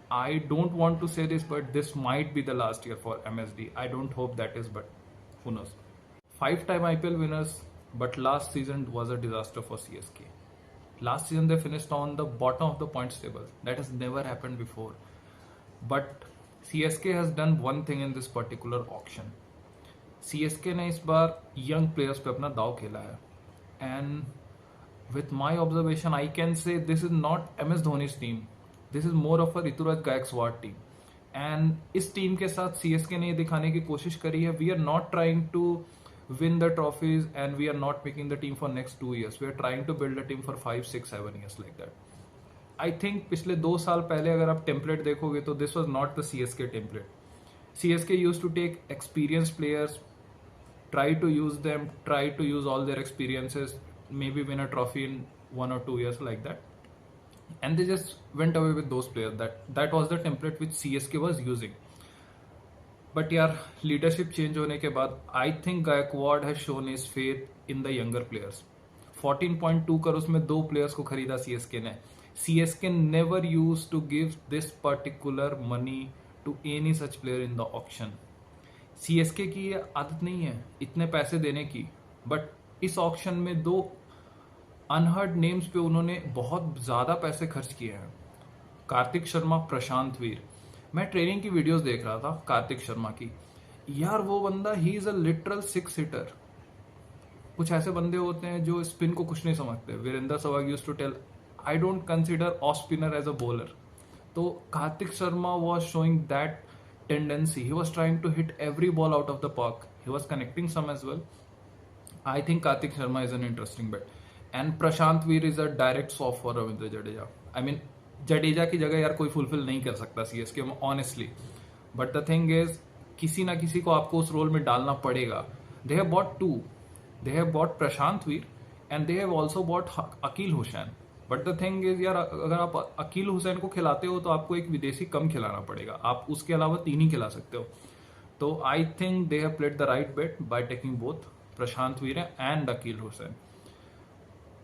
I don't want to say this, but this might be the last year for MSD. I don't hope that is, but who knows. 5-time IPL winners, but last season was a disaster for CSK. Last season they finished on the bottom of the points table. That has never happened before. But CSK has done one thing in this particular auction. CSK ने इस बार young players पे अपना दाव खेला है. And with my observation, I can say this is not MS Dhoni's team. This is more of a Rituraj Gaikwad team. And इस team के साथ CSK ने ये दिखाने की कोशिश करी है, we are not trying to win the trophies and we are not making the team for next 2 years. We are trying to build a team for 5, 6, 7 years like that. I think पिछले 2 साल पहले अगर आप template देखोगे तो this was not the CSK template. CSK used to take experienced players, try to use them, try to use all their experiences, maybe win a trophy in 1 or 2 years like that. And they just went away with those players. That was the template which CSK was using. But यार leadership change होने के बाद I think Gaikwad has shown his faith in the younger players. 14.2 crore में 2 players को खरीदा CSK ने. CSK never used to give this particular money to any such player in the auction. CSK की ये आदत नहीं है इतने पैसे देने की, बट इस ऑक्शन में 2 अनहर्ड नेम्स पे उन्होंने बहुत ज्यादा पैसे खर्च किए हैं. कार्तिक शर्मा, प्रशांत वीर. मैं ट्रेनिंग की वीडियोस देख रहा था कार्तिक शर्मा की. यार वो बंदा ही इज अ लिटरल 6 हिटर. कुछ ऐसे बंदे होते हैं जो स्पिन को कुछ नहीं समझते. Virender Sehwag used to tell, I don't consider of spinner as a bowler. तो Kartik Sharma was showing that tendency. He was trying to hit every ball out of the park. He was connecting some as well. I think Kartik Sharma is an interesting bet. And Prashant Veer is a direct swap for Ravindra Jadeja. I mean, Jadeja की जगह यार कोई fulfil नहीं कर सकता CSK में honestly. But the thing is, किसी ना किसी को आपको उस रोल में डालना पड़ेगा. They have bought 2. They have bought Prashant Veer and they have also bought Akil Hussain. But the thing is यार, अगर आप अकील हुसैन को खिलाते हो तो आपको एक विदेशी कम खिलाना पड़ेगा. आप उसके अलावा 3 ही खिला सकते हो. तो I think they have played the right bet by taking both Prashant Veer and Akeel Hussain.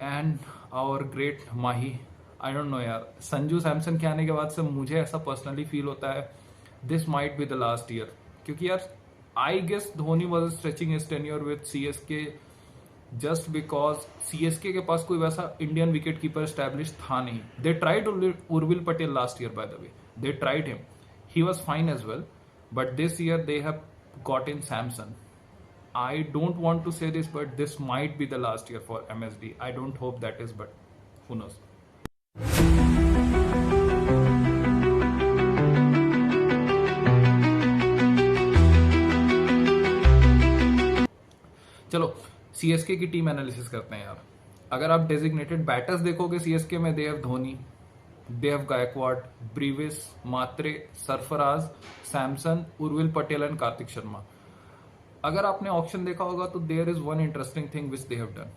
And our great Mahi, I don't know यार, संजू सैमसन के आने के बाद से मुझे ऐसा पर्सनली फील होता है this might be the last year. क्योंकि यार I guess Dhoni was stretching his tenure with CSK just because CSK के पास कोई वैसा इंडियन विकेट कीपर एस्टैब्लिश था नहीं. They tried Urvil Patel last year, by the way. They tried him, he was fine as well. But this year they have got in Samson. I don't want to say this, but this might be the last year for MSD. I don't hope that is, but who knows. चलो CSK की team analysis करते हैं यार. अगर आप designated batters देखोगे CSK में, they have Dhoni, they have Gaikwad, Brevis, Mhatre, Sarfaraz, Samson, Urvil Patel and Kartik Sharma. अगर आपने ऑप्शन देखा होगा तो there is one interesting thing which they have done.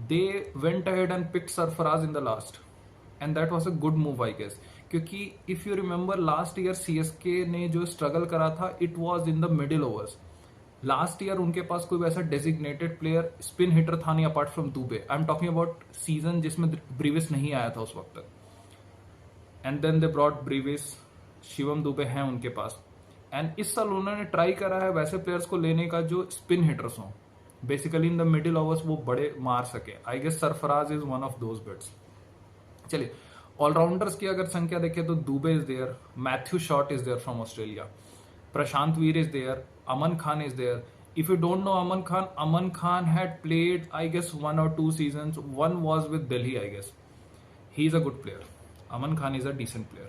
They went ahead and picked Sarfaraz in the last and that was a good move I guess. क्योंकि if you remember last year CSK ने जो struggle करा था, it was in the middle overs. Last year उनके पास कोई वैसा designated player spin hitter था नहीं apart from Dube. I am talking about season जिसमें ब्रीविस नहीं आया था उस वक्त तक. And then they brought Brevis, Shivam Dube हैं उनके पास. एंड इस साल उन्होंने ट्राई करा है वैसे प्लेयर्स को लेने का जो स्पिन हिटर्स हों, basically in the middle overs वो बड़े मार सके. I guess Sarfaraz is one of those bets. चलिए ऑलराउंडर्स की अगर संख्या देखें तो Dube is there, Matthew Short is there from Australia, Prashant Veer is there, Aman Khan is there. If you don't know Aman Khan had played, I guess 1 or 2 seasons. One was with Delhi, I guess. He's a good player. Aman Khan is a decent player.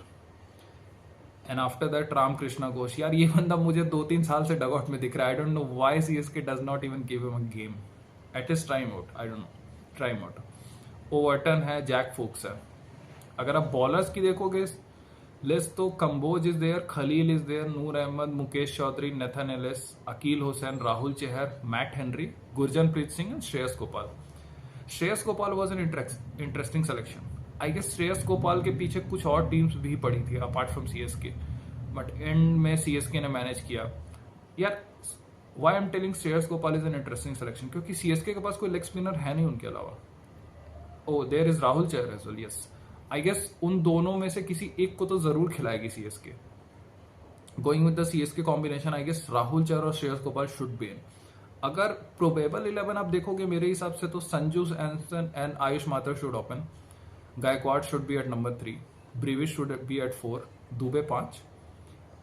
And after that, Ram Krishna Ghosh. यार ये बंदा मुझे 2-3 साल से dugout में दिख रहा है. I don't know why CSK does not even give him a game. At least try him out. I don't know. Try him out. Overton है, जैक फोक्स है. अगर आप बॉलर्स की देखोगे लिस्ट तो Kamboj is there, Khaleel is there, Noor Ahmad, Mukesh Choudhary, Nathan Ellis, Akeal Hosein, Rahul Chahar, Matt Henry, Gurjapneet Singh and Shreyas Gopal. Shreyas Gopal was an interesting selection. I guess Shreyas Gopal के पीछे कुछ और टीम्स भी पड़ी थी apart from CSK, but end में CSK ने मैनेज किया. यार why am telling Shreyas Gopal is an interesting selection, क्योंकि CSK के पास कोई लेग स्पिनर है नहीं उनके अलावा. Oh there is Rahul Chahar as well. Yes, I guess उन दोनों में से किसी एक को तो जरूर खिलाएगी CSK. Going with the CSK combination, I guess Rahul Chahar और Shreyas Gopal should be in. अगर प्रोबेबल 11 आप देखोगे मेरे हिसाब से तो Sanju Samson and Ayush Mathur should open, Gaikwad should be at number 3, Brevis should be at 4, Dube 5,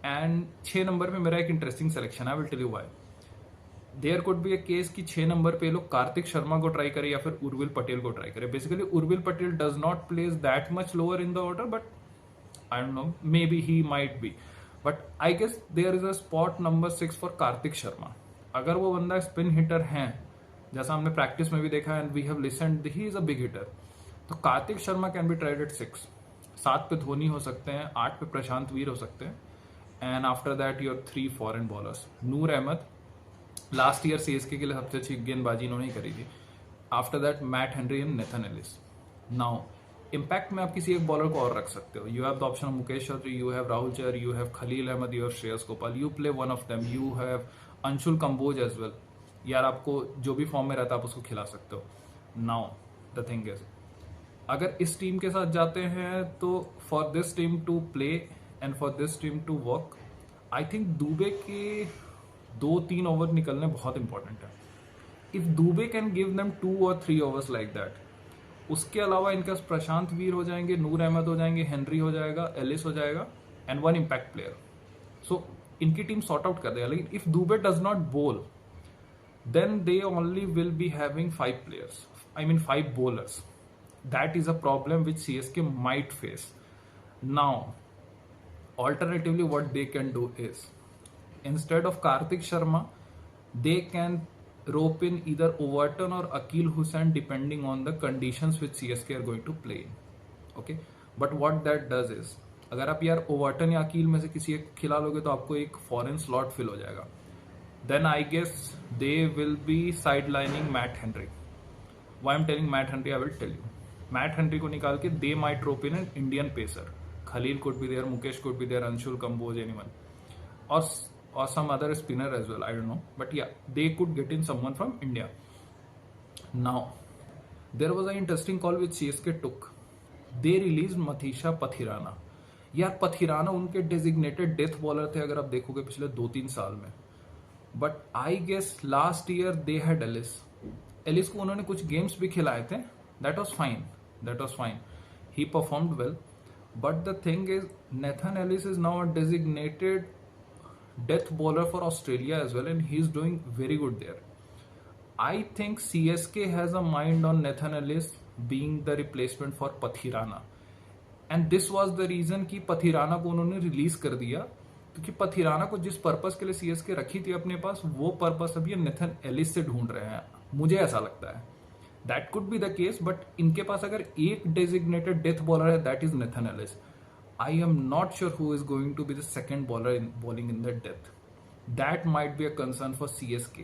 and 6 number पे मेरा एक इंटरेस्टिंग सिलेक्शन है. I will tell you why. There could be a case कि 6 नंबर पे लोग कार्तिक शर्मा को ट्राई करे या फिर उर्विल पटेल को ट्राई करे. Basically Urvil Patel does not place that much lower in the order, but I don't know, maybe he might be, but I guess there is a spot number 6 for Kartik Sharma. अगर वो बंदा स्पिन हिटर है, जैसा हमने practice में भी देखा and we have listened, he is a big hitter, तो Kartik Sharma can be tried at 6. 7 पे धोनी हो सकते हैं, 8 पे प्रशांत वीर हो सकते हैं, and after that your 3 foreign bowlers. Noor Ahmed last year CSK के लिए सबसे अच्छी गेंदबाजी इन्होंने करी थी. After that Matt Henry and Nathan Ellis. Now impact में आप किसी एक बॉलर को और रख सकते हो. You have the option of Mukesh Choudhary, you have Rahul Chahar, you have Khaleel Ahmed, you have Shreyas Gopal. You play one of them. You have Anshul Kamboj as well. यार आपको जो भी फॉर्म में रहता है आप उसको खिला सकते हो. नाउ द थिंग इज, अगर इस टीम के साथ जाते हैं तो for this team to play and for this team to work, I think Dube के 2-3 ओवर निकलने बहुत इंपॉर्टेंट है. If Dube can give them 2 or 3 overs like that, उसके अलावा इनके पास प्रशांत वीर हो जाएंगे, नूर अहमद हो जाएंगे, हेनरी हो जाएगा, एलिस हो जाएगा, एंड 1 इम्पैक्ट प्लेयर. सो इनकी टीम सॉर्ट आउट कर देगा. लेकिन if Dube does not bowl, then they only will be having 5 players, I mean 5 bowlers. That is a problem which CSK might face. Now, alternatively, what they can do is, instead of Karthik Sharma, they can rope in either Overton or Akil Hussain depending on the conditions which CSK are going to play in. Okay, but what that does is, अगर आप यार Overton या अकील में से किसी एक खिला लोगे तो आपको एक फॉरेन स्लॉट फिल हो जाएगा. Then I guess they will be sidelining Matt Henry. Why I'm telling Matt Henry, I will tell you. Matt Henry को निकाल के they might rope in an Indian pacer. Khaleel could be there, Mukesh could be there, Anshul Kamboj, anyone, और some other spinner as well, I don't know, but ya they could get in someone from India. Now there was a interesting call which CSK took. They release Matheesha Pathirana. यार पथिराना उनके designated death bowler थे अगर आप देखोगे पिछले 2-3 साल में, but I guess last year they had Ellis. Ellis को उन्होंने कुछ गेम्स भी खिलाए थे. That was fine. He performed well. But the thing is, Nathan Ellis is now a designated death bowler for Australia as well, and he's doing very good there. I think CSK has a mind on Nathan Ellis being the replacement for Pathirana. And this was the reason कि पथिराना को उन्होंने release कर दिया, क्योंकि पथिराना को जिस purpose के लिए सीएसके रखी थी अपने पास, वो पर्पस अभी नेथन एलिस से ढूंढ रहे हैं. मुझे ऐसा लगता है. That could be the case, but इनके पास अगर एक डेजिग्नेटेड डेथ बॉलर है, that is Nathan Ellis. I am not sure who is going to be the second bowler in bowling in the death. That might be a concern for CSK.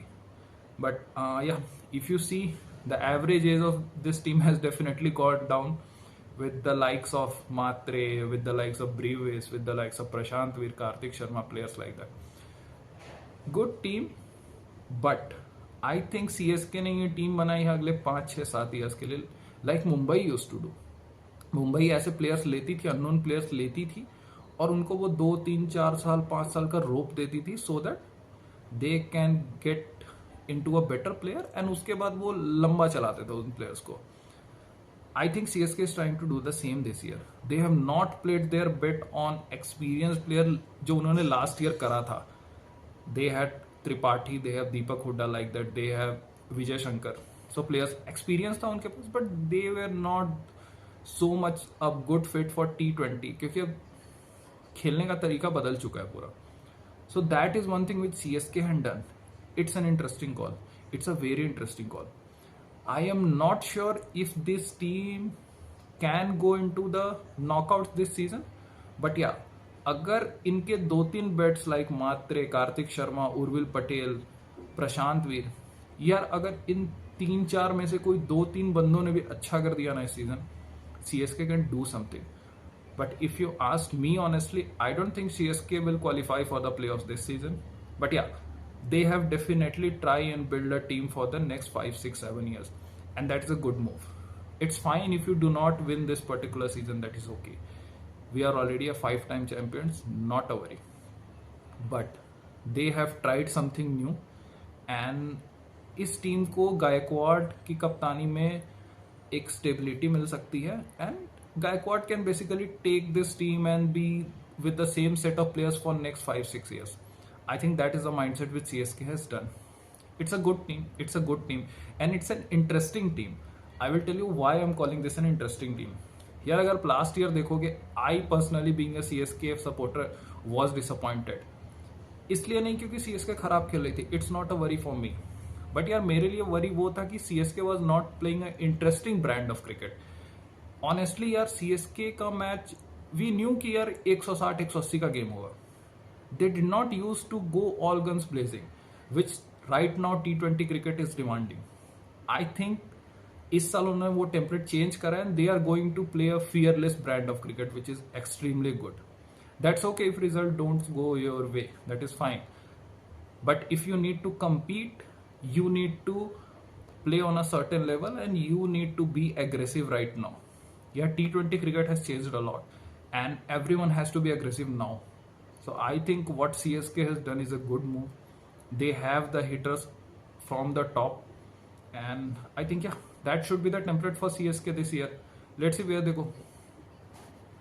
But ya, if you see, the average age of this team has definitely got down with the likes of Matre, with the likes of Brevis, with the likes of Prashant Veer, Karthik Sharma, players like that. Good team, but I think CSK ने ये team बनाई है अगले 5-6-7 years के लिए, like Mumbai use to do. Mumbai ऐसे players लेती थी, अननोन प्लेयर्स लेती थी, और उनको वो 2-3-4 साल 5 साल का रोप देती थी, so that they can get into a better player, and उसके बाद वो लंबा चलाते थे उन प्लेयर्स को. I think CSK is trying to do the same this year. They have not played their bet on experienced player जो उन्होंने last year करा था. They had Tripathi, they have Deepak Hooda like that, they have Vijay Shankar. So players experience था उनके पास, but they were not so much a good fit for T20 क्योंकि अब खेलने का तरीका बदल चुका है पूरा. So that is one thing which CSK had done. It's an interesting call. It's a very interesting call. I am not sure if this team can go into the knockouts this season, but yeah, अगर इनके 2-3 bats like मात्रे, कार्तिक शर्मा, उर्विल पटेल, प्रशांत वीर, यार अगर इन 3-4 में से कोई 2-3 बंदों ने भी अच्छा कर दिया ना इस season, CSK can do something. But if you ask me honestly, I don't think CSK will qualify for the playoffs this season. But yeah, they have definitely try and build a team for the next 5, 6, 7 years, and that is a good move. It's fine if you do not win this particular season, that is okay. We are already a 5-time champions, not a worry. But they have tried something new, and इस team को गायकवाड की कप्तानी में एक stability मिल सकती है, and Gaikwad can basically take this team and be with the same set of players for next 5-6 years. I think that is the mindset which CSK has done. It's a good team. It's a good team, and it's an interesting team. I will tell you why I'm calling this an interesting team. यार अगर last year देखोगे, I personally being a CSK supporter was disappointed. इसलिए नहीं क्योंकि CSK खराब खेल रही थी. It's not a worry for me. But यार मेरे लिए वरी वो था कि CSK was not playing an interesting brand of cricket. Honestly यार CSK का मैच वी न्यू कि यार 160-180 का गेम होगा. They did not use to go all guns blazing which right now T20 cricket is demanding. I think इस साल उन्होंने वो टेम्पलेट चेंज करा and they are going to play a fearless brand of cricket which is extremely good. That's okay if result don't go your way, that is fine. But if you need to compete, you need to play on a certain level and you need to be aggressive right now. Yeah, T20 cricket has changed a lot and everyone has to be aggressive now. So I think what CSK has done is a good move. They have the hitters from the top, and I think yeah, that should be the template for CSK this year. Let's see where they go.